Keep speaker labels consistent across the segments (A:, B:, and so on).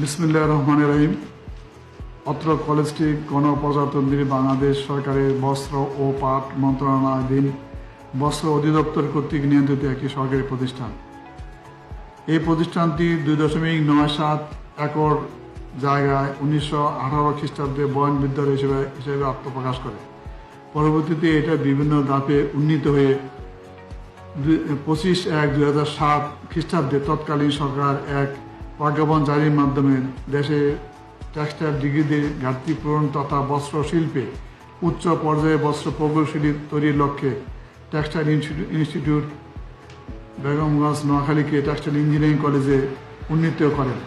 A: বিসমিল্লাহির রহমানির রহিম। অত্র কলেজটি গণপ্রজাতন্ত্রী বাংলাদেশ সরকারের বস্ত্র ও পাট মন্ত্রণালয়াধীন বস্ত্র অধিদপ্তর কর্তৃক নিয়ন্ত্রিত একটি সরকারি প্রতিষ্ঠান। এই প্রতিষ্ঠানটি 2.97 একর জায়গায় 1918 খ্রিস্টাব্দে বয়ন বিদ্যালয় হিসেবে আত্মপ্রকাশ করে। পরবর্তীতে এটা বিভিন্ন ধাপে উন্নীত হয়ে 25/1/2007 খ্রিস্টাব্দে তৎকালীন সরকার এক প্রজ্ঞাপন জারির মাধ্যমে দেশে টেক্সটাইল ডিগ্রিদের ঘাটতি পূরণ তথা বস্ত্র শিল্পে উচ্চ পর্যায়ে বস্ত্র প্রকৌশলী তৈরির লক্ষ্যে টেক্সটাইল ইনস্টিটিউট বেগমগঞ্জ নোয়াখালীকে টেক্সটাইল ইঞ্জিনিয়ারিং কলেজে উন্নীত করেন।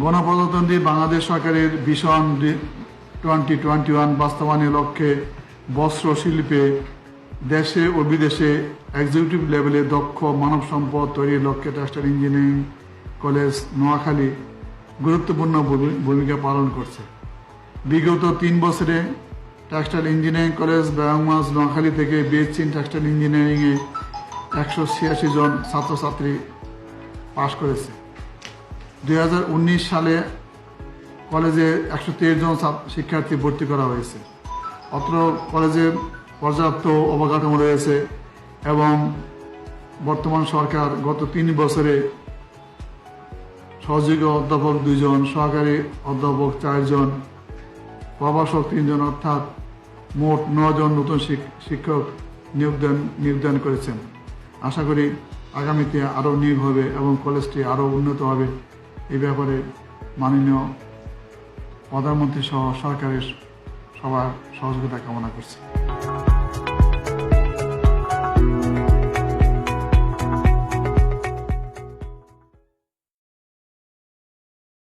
A: গণপ্রজাতন্ত্রী বাংলাদেশ সরকারের ভিশন 2021 বাস্তবায়নের লক্ষ্যে বস্ত্র শিল্পে দেশে ও বিদেশে এক্সিকিউটিভ লেভেলে দক্ষ মানব সম্পদ তৈরির লক্ষ্যে টেক্সটাইল ইঞ্জিনিয়ারিং কলেজ নোয়াখালী গুরুত্বপূর্ণ ভূমিকা পালন করছে। বিগত 3 বছরে textile engineering college Begumganj Noakhali থেকে বিএসসি ইন টেক্সটাইল ইঞ্জিনিয়ারিংয়ে 186 জন ছাত্রছাত্রী পাশ করেছে। 2019 সালে কলেজে 113 জন শিক্ষার্থী ভর্তি করা হয়েছে। অত্র কলেজে পর্যাপ্ত অবকাঠামো রয়েছে এবং বর্তমান সরকার গত 3 বছরে সহযোগী অধ্যাপক 2 জন, সহকারী অধ্যাপক 4 জন, প্রভাষক 3 জন অর্থাৎ মোট 9 জন নতুন শিক্ষক নিয়োগদান করেছেন। আশা করি আগামীতে আরও নিয়োগ হবে এবং কলেজটি আরও উন্নত হবে। এই ব্যাপারে মাননীয় প্রধানমন্ত্রী সহ সরকারের সবার সহযোগিতা কামনা করছি।